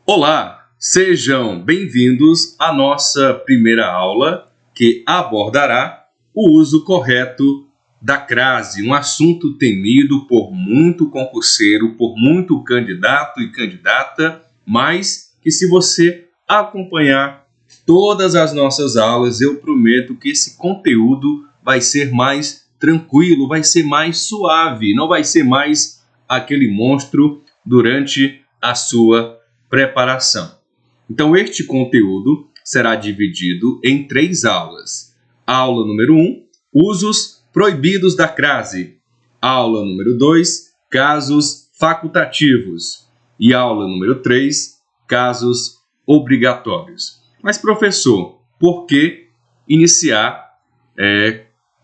Olá, sejam bem-vindos à nossa primeira aula que abordará o uso correto da crase, um assunto temido por muito concurseiro, por muito candidato e candidata, mas que se você acompanhar todas as nossas aulas, eu prometo que esse conteúdo vai ser mais tranquilo, vai ser mais suave, não vai ser mais aquele monstro durante a sua preparação. Então, este conteúdo será dividido em 3 aulas. Aula número 1, usos proibidos da crase. Aula número 2, casos facultativos. E aula número 3, casos obrigatórios. Mas, professor, por que iniciar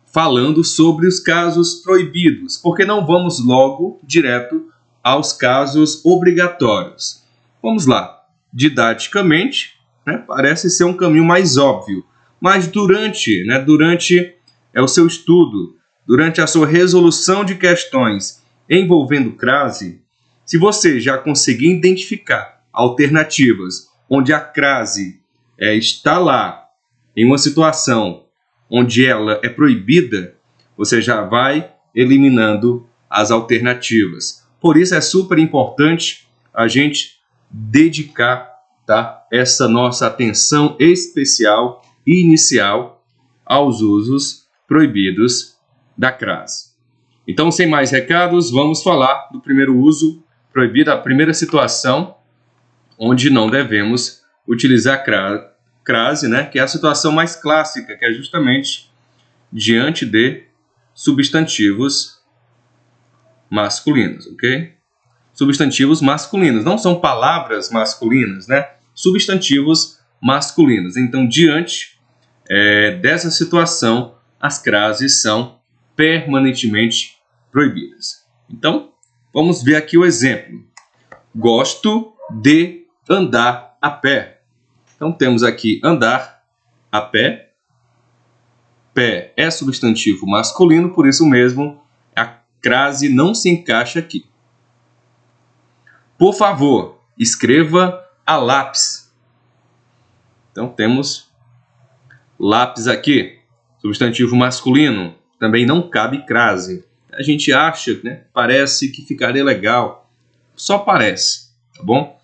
falando sobre os casos proibidos? Por que não vamos logo direto aos casos obrigatórios? Vamos lá, didaticamente, parece ser um caminho mais óbvio, mas durante o seu estudo, durante a sua resolução de questões envolvendo crase, se você já conseguir identificar alternativas onde a crase está lá em uma situação onde ela é proibida, você já vai eliminando as alternativas. Por isso é super importante a gente dedicar essa nossa atenção especial e inicial aos usos proibidos da crase. Então, sem mais recados, vamos falar do primeiro uso proibido, a primeira situação onde não devemos utilizar crase, que é a situação mais clássica, que é justamente diante de substantivos masculinos, ok? Substantivos masculinos, não são palavras masculinas, substantivos masculinos. Então, diante dessa situação, as crases são permanentemente proibidas. Então, vamos ver aqui o exemplo. Gosto de andar a pé. Então, temos aqui andar a pé. Pé é substantivo masculino, por isso mesmo a crase não se encaixa aqui. Por favor, escreva a lápis. Então, temos lápis aqui, substantivo masculino, também não cabe crase. A gente acha, parece que ficaria legal, só parece, tá bom?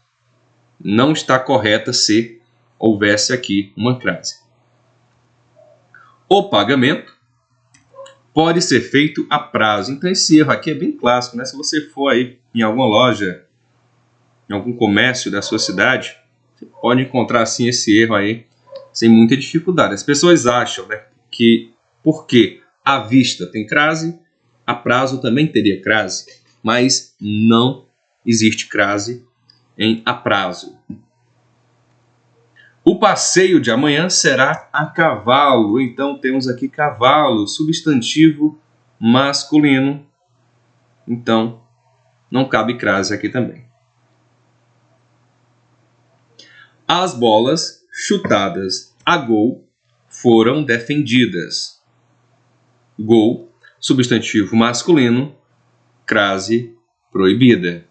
Não está correta se houvesse aqui uma crase. O pagamento pode ser feito a prazo. Então, esse erro aqui é bem clássico, Se você for aí em alguma loja, em algum comércio da sua cidade, você pode encontrar assim esse erro aí sem muita dificuldade. As pessoas acham que porque à vista tem crase, a prazo também teria crase, mas não existe crase em a prazo. O passeio de amanhã será a cavalo. Então temos aqui cavalo, substantivo masculino. Então não cabe crase aqui também. As bolas chutadas a gol foram defendidas. Gol, substantivo masculino, crase proibida.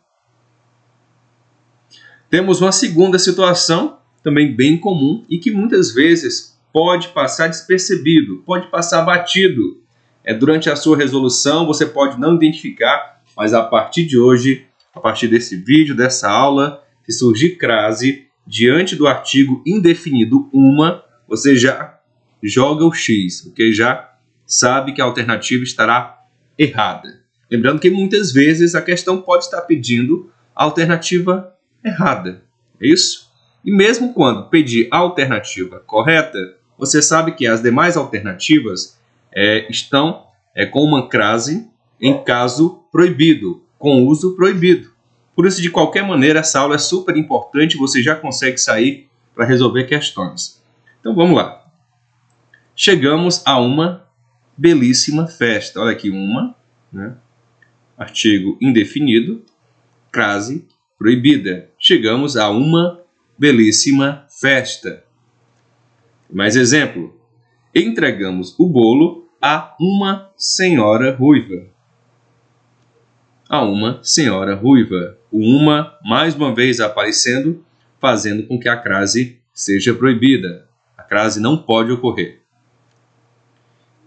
Temos uma segunda situação, também bem comum, e que muitas vezes pode passar despercebido, pode passar batido. Durante a sua resolução, você pode não identificar, mas a partir de hoje, a partir desse vídeo, dessa aula, se surgir crase diante do artigo indefinido uma, você já joga o X, porque já sabe que a alternativa estará errada. Lembrando que muitas vezes a questão pode estar pedindo a alternativa errada, é isso? E mesmo quando pedir a alternativa correta, você sabe que as demais alternativas estão com uma crase em caso proibido, com uso proibido. Por isso, de qualquer maneira, essa aula é super importante, você já consegue sair para resolver questões. Então, vamos lá. Chegamos a uma belíssima festa. Olha aqui, uma, artigo indefinido, crase proibida. Chegamos a uma belíssima festa. Mais exemplo. Entregamos o bolo a uma senhora ruiva. A uma senhora ruiva. O uma, mais uma vez aparecendo fazendo com que a crase seja proibida. A crase não pode ocorrer.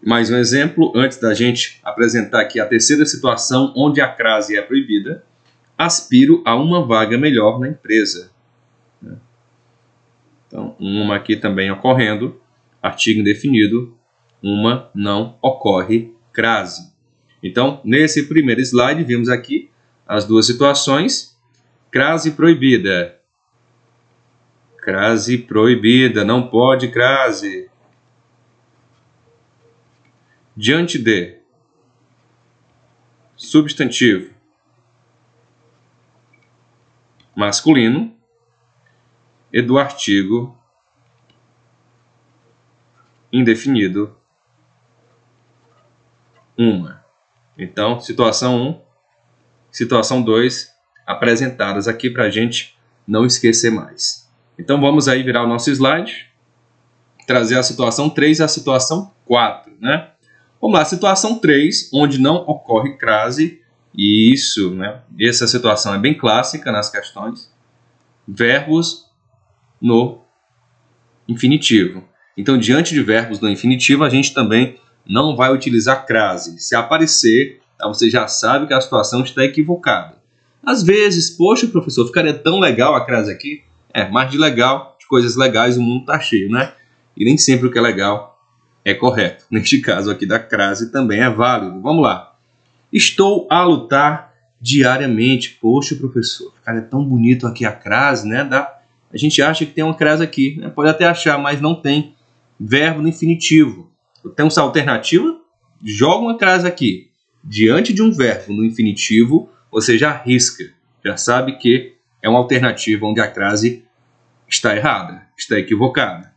Mais um exemplo, antes da gente apresentar aqui a terceira situação onde a crase é proibida. Aspiro a uma vaga melhor na empresa. Então, uma aqui também ocorrendo, artigo indefinido, uma não ocorre crase. Então, nesse primeiro slide, vimos aqui as duas situações. Crase proibida. Crase proibida, não pode crase. Diante de substantivo masculino e do artigo indefinido, uma. Então, situação 1, situação 2, apresentadas aqui para a gente não esquecer mais. Então, vamos aí virar o nosso slide, trazer a situação 3 e a situação 4, né? Vamos lá, situação 3, onde não ocorre crase, isso, né? Essa situação é bem clássica nas questões. Verbos no infinitivo. Então, diante de verbos no infinitivo, a gente também não vai utilizar crase. Se aparecer, você já sabe que a situação está equivocada. Às vezes, poxa, professor, ficaria tão legal a crase aqui. Mas de legal, de coisas legais, o mundo está cheio, né? E nem sempre o que é legal é correto. Neste caso aqui da crase também é válido. Vamos lá. Estou a lutar diariamente. Poxa, professor, ficaria tão bonito aqui a crase, né? A gente acha que tem uma crase aqui, né? Pode até achar, mas não tem verbo no infinitivo. Temos a alternativa, joga uma crase aqui. Diante de um verbo no infinitivo, você já arrisca, já sabe que é uma alternativa onde a crase está errada, está equivocada.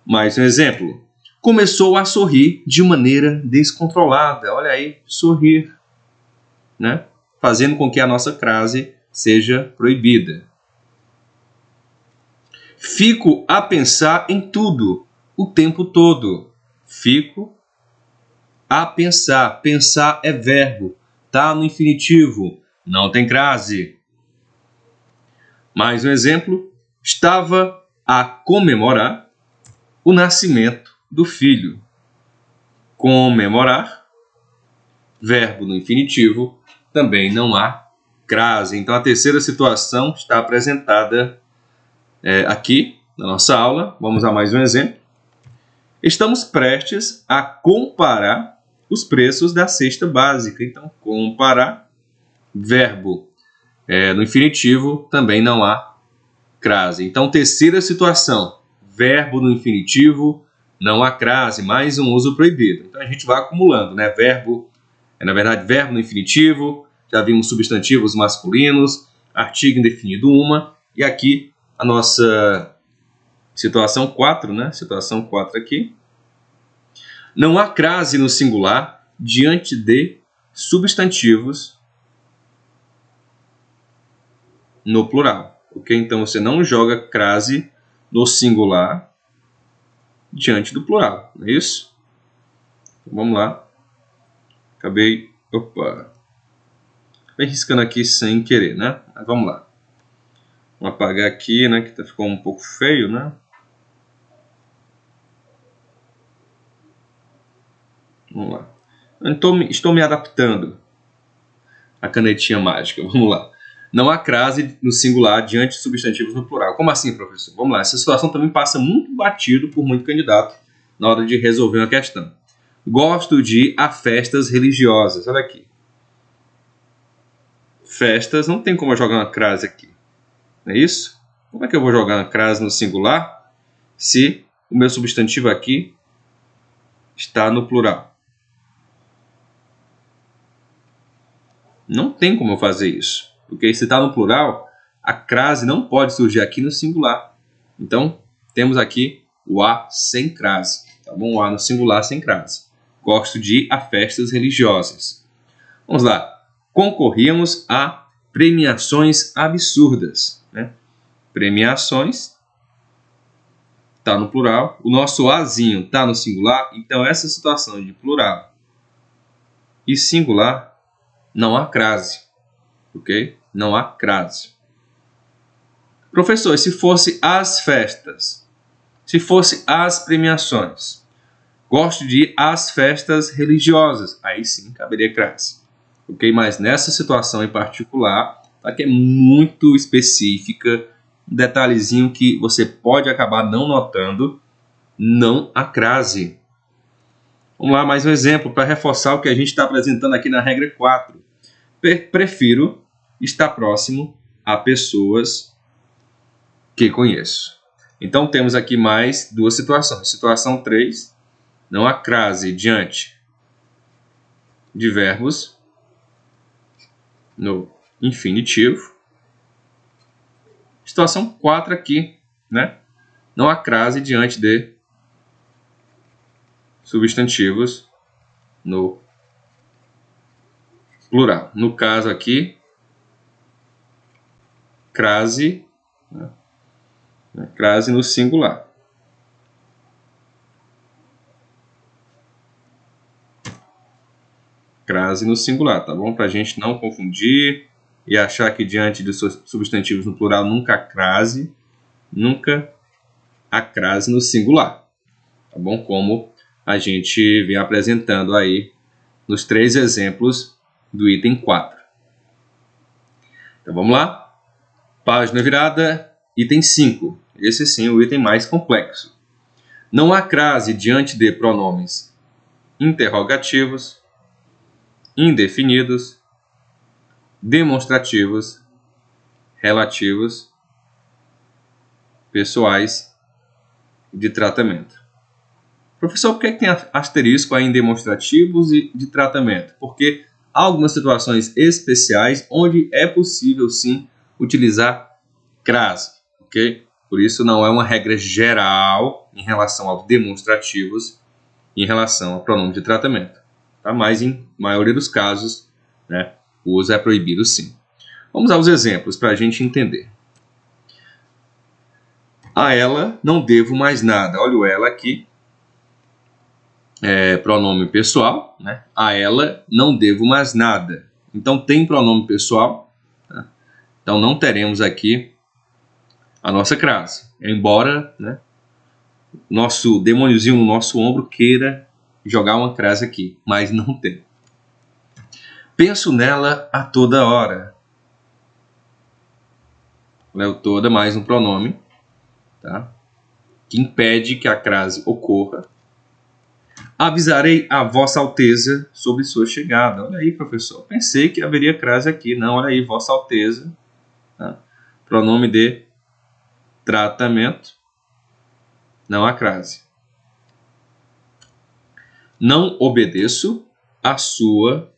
Mais um exemplo. Começou a sorrir de maneira descontrolada. Olha aí, sorrir, né? Fazendo com que a nossa crase seja proibida. Fico a pensar em tudo, o tempo todo. Fico a pensar. Pensar é verbo. Está no infinitivo. Não tem crase. Mais um exemplo. Estava a comemorar o nascimento do filho. Comemorar. Verbo no infinitivo. Também não há crase. Então, a terceira situação está apresentada aqui na nossa aula. Vamos a mais um exemplo. Estamos prestes a comparar os preços da cesta básica. Então, comparar, verbo no infinitivo, também não há crase. Então, terceira situação, verbo no infinitivo, não há crase, mais um uso proibido. Então, a gente vai acumulando, né? Verbo, na verdade, verbo no infinitivo, já vimos substantivos masculinos, artigo indefinido uma, e aqui a nossa situação 4, né? Situação 4 aqui. Não há crase no singular diante de substantivos no plural. Ok? Então, você não joga crase no singular diante do plural. Não é isso? Então, vamos lá. Acabei riscando aqui sem querer, né? Mas vamos lá. Vamos apagar aqui, né? Que ficou um pouco feio, né? Vamos lá. Estou me adaptando. A canetinha mágica. Vamos lá. Não há crase no singular diante de substantivos no plural. Como assim, professor? Vamos lá. Essa situação também passa muito batido por muito candidato na hora de resolver uma questão. Gosto de ir a festas religiosas. Olha aqui. Festas, não tem como eu jogar uma crase aqui. Não é isso? Como é que eu vou jogar uma crase no singular se o meu substantivo aqui está no plural? Não tem como eu fazer isso. Porque se está no plural, a crase não pode surgir aqui no singular. Então, temos aqui o A sem crase. Tá bom? O A no singular sem crase. Gosto de ir a festas religiosas. Vamos lá. Concorríamos a premiações absurdas. Né? Premiações está no plural. O nosso Azinho está no singular. Então, essa situação de plural e singular não há crase. Ok? Não há crase. Professor, e se fosse as festas? Se fosse as premiações? Gosto de ir às festas religiosas. Aí sim, caberia crase. Ok? Mas nessa situação em particular, tá, que é muito específica, um detalhezinho que você pode acabar não notando, não há crase. Vamos lá, mais um exemplo para reforçar o que a gente está apresentando aqui na regra 4. Prefiro estar próximo a pessoas que conheço. Então temos aqui mais duas situações. Situação 3, não há crase diante de verbos no infinitivo. Situação 4 aqui, né? Não há crase diante de substantivos no plural. No caso aqui, crase, né? Crase no singular. Crase no singular, tá bom? Para a gente não confundir e achar que diante de substantivos no plural nunca há crase, nunca há crase no singular, tá bom? Como a gente vem apresentando aí nos 3 exemplos do item 4. Então vamos lá. Página virada, item 5. Esse sim é o item mais complexo. Não há crase diante de pronomes interrogativos, indefinidos, demonstrativos, relativos, pessoais e de tratamento. Professor, por que tem asterisco aí em demonstrativos e de tratamento? Porque há algumas situações especiais onde é possível sim utilizar crase, ok? Por isso não é uma regra geral em relação aos demonstrativos e em relação ao pronome de tratamento. Tá? Mas em maioria dos casos, né, o uso é proibido sim. Vamos aos exemplos para a gente entender. A ela não devo mais nada. Olha o ela aqui. Pronome pessoal, né? A ela não devo mais nada. Então tem pronome pessoal, tá? Então não teremos aqui a nossa crase. Embora, né, nosso demôniozinho no nosso ombro queira jogar uma crase aqui, mas não tem. Penso nela a toda hora. Léo toda mais um pronome, tá? Que impede que a crase ocorra. Avisarei a Vossa Alteza sobre sua chegada. Olha aí, professor. Pensei que haveria crase aqui. Não, olha aí, Vossa Alteza. Tá? Pronome de tratamento. Não há crase. Não obedeço a sua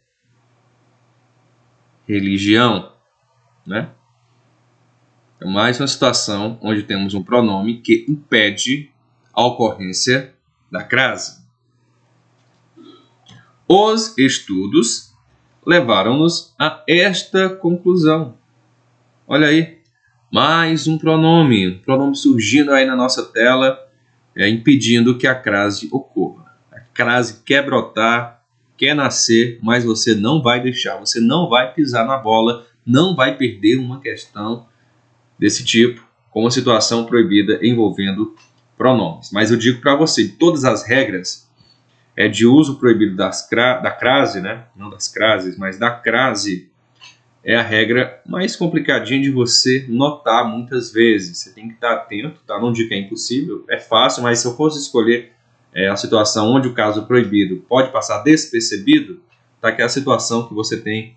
religião. Né? É mais uma situação onde temos um pronome que impede a ocorrência da crase. Os estudos levaram-nos a esta conclusão. Olha aí, mais um pronome surgindo aí na nossa tela, impedindo que a crase ocorra. A crase quer brotar, quer nascer, mas você não vai deixar, você não vai pisar na bola, não vai perder uma questão desse tipo, com uma situação proibida envolvendo pronomes. Mas eu digo para você, todas as regras de uso proibido da crase, né? Não das crases, mas da crase, é a regra mais complicadinha de você notar muitas vezes. Você tem que estar atento, tá? Não digo que é impossível, é fácil, mas se eu fosse escolher a situação onde o caso proibido pode passar despercebido, tá? Que é a situação que você tem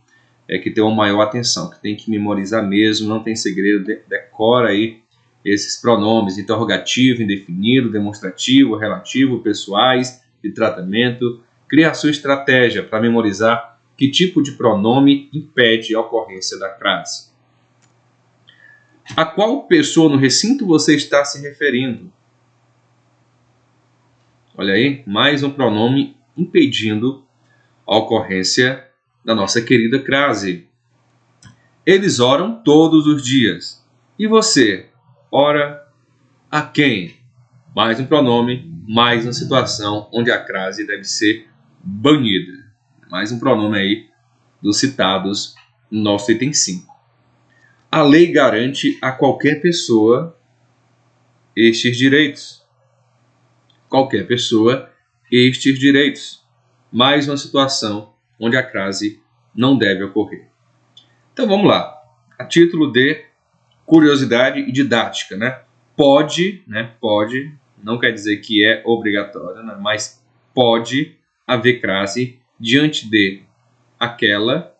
que ter uma maior atenção, que tem que memorizar mesmo, não tem segredo, decora aí esses pronomes interrogativo, indefinido, demonstrativo, relativo, pessoais, de tratamento. Cria a sua estratégia para memorizar que tipo de pronome impede a ocorrência da crase. A qual pessoa no recinto você está se referindo? Olha aí, mais um pronome impedindo a ocorrência da nossa querida crase. Eles oram todos os dias. E você? Ora a quem? Mais um pronome, mais uma situação onde a crase deve ser banida. Mais um pronome aí dos citados no nosso item 5. A lei garante a qualquer pessoa estes direitos. Qualquer pessoa estes direitos. Mais uma situação onde a crase não deve ocorrer. Então vamos lá. A título de curiosidade e didática, né? Pode, não quer dizer que é obrigatório, né? Mas pode haver crase diante de aquela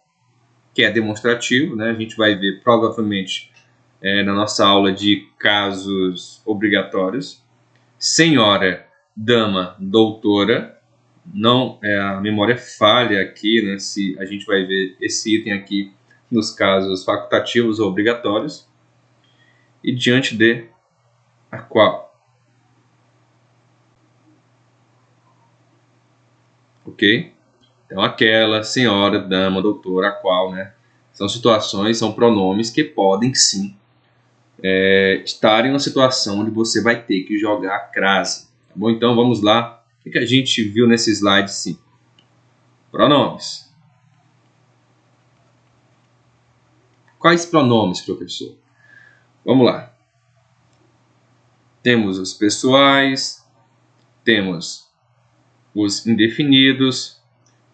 que é demonstrativo, né? A gente vai ver provavelmente na nossa aula de casos obrigatórios. Senhora, dama, doutora. Não, a memória falha aqui, né? Se a gente vai ver esse item aqui nos casos facultativos ou obrigatórios. E diante de a qual. Ok? Então, aquela, senhora, dama, doutora, a qual, né? São situações, são pronomes que podem, sim, estar em uma situação onde você vai ter que jogar a crase. Tá bom? Então, vamos lá. O que a gente viu nesse slide 5? Pronomes. Quais pronomes, professor? Vamos lá. Temos os pessoais, temos os indefinidos,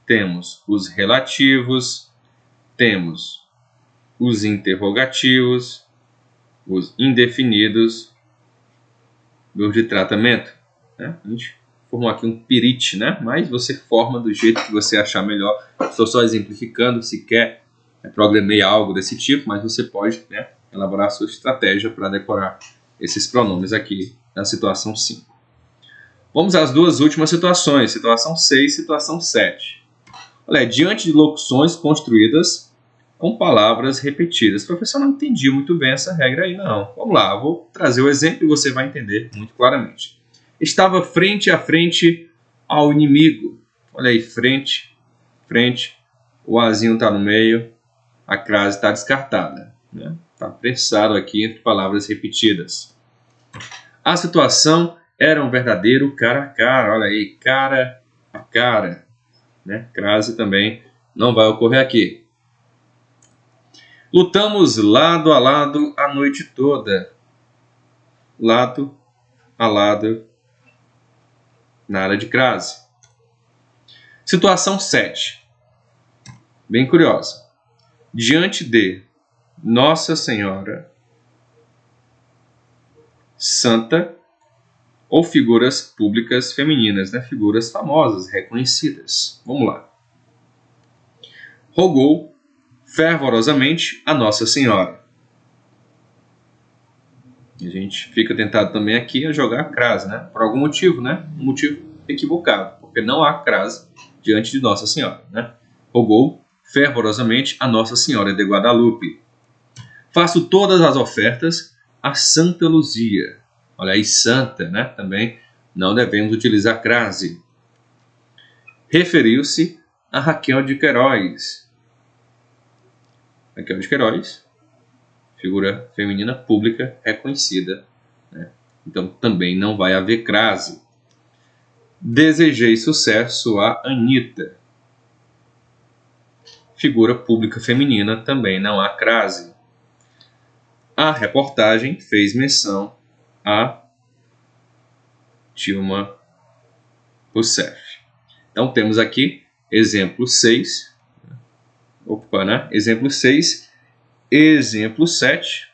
temos os relativos, temos os interrogativos, os indefinidos, os de tratamento. Né? A gente formou aqui um pirite, né? Mas você forma do jeito que você achar melhor. Estou só exemplificando, se quer, programei algo desse tipo, mas você pode, né, elaborar a sua estratégia para decorar esses pronomes aqui na situação 5. Vamos às duas últimas situações, situação 6 e situação 7. Olha, diante de locuções construídas com palavras repetidas. Professor, não entendi muito bem essa regra aí, não. Vamos lá, eu vou trazer o exemplo e você vai entender muito claramente. Estava frente a frente ao inimigo. Olha aí, frente, o azinho está no meio, a crase está descartada. Está apressado aqui entre palavras repetidas. A situação era um verdadeiro cara a cara. Olha aí, cara a cara. Né? Crase também não vai ocorrer aqui. Lutamos lado a lado a noite toda. Lado a lado na área de crase. Situação 7. Bem curiosa. Diante de Nossa Senhora, Santa ou figuras públicas femininas, né? Figuras famosas, reconhecidas. Vamos lá. Rogou fervorosamente a Nossa Senhora. E a gente fica tentado também aqui a jogar a crase, né? Por algum motivo, né? Um motivo equivocado, porque não há crase diante de Nossa Senhora, né? Rogou fervorosamente a Nossa Senhora de Guadalupe. Faço todas as ofertas a Santa Luzia. Olha aí, santa, né? Também não devemos utilizar crase. Referiu-se a Raquel de Queiroz. Raquel de Queiroz, figura feminina pública reconhecida, né? Então também não vai haver crase. Desejei sucesso a Anitta. Figura pública feminina, também não há crase. A reportagem fez menção a Dilma Rousseff. Então temos aqui exemplo 6. Exemplo 6. Exemplo 7.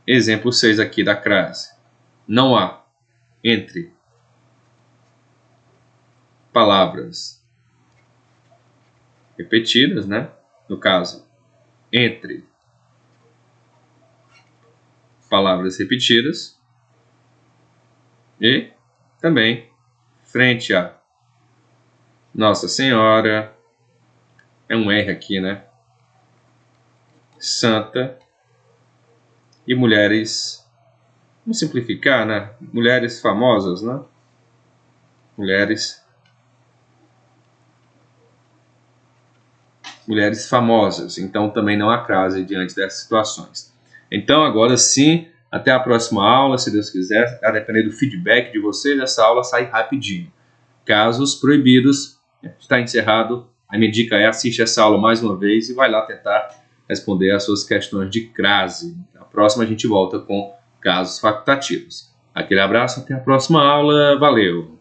Exemplo 6 aqui da crase. Não há entre palavras repetidas, né? No caso, entre palavras repetidas e também frente a Nossa Senhora, é um R aqui, né? Santa e mulheres, vamos simplificar, né? Mulheres famosas, né? Mulheres famosas, então também não há crase diante dessas situações. Então agora sim, até a próxima aula, se Deus quiser, a depender do feedback de vocês, essa aula sai rapidinho. Casos proibidos, está encerrado. A minha dica é assiste essa aula mais uma vez e vai lá tentar responder às suas questões de crase. Na próxima a gente volta com casos facultativos. Aquele abraço, até a próxima aula. Valeu!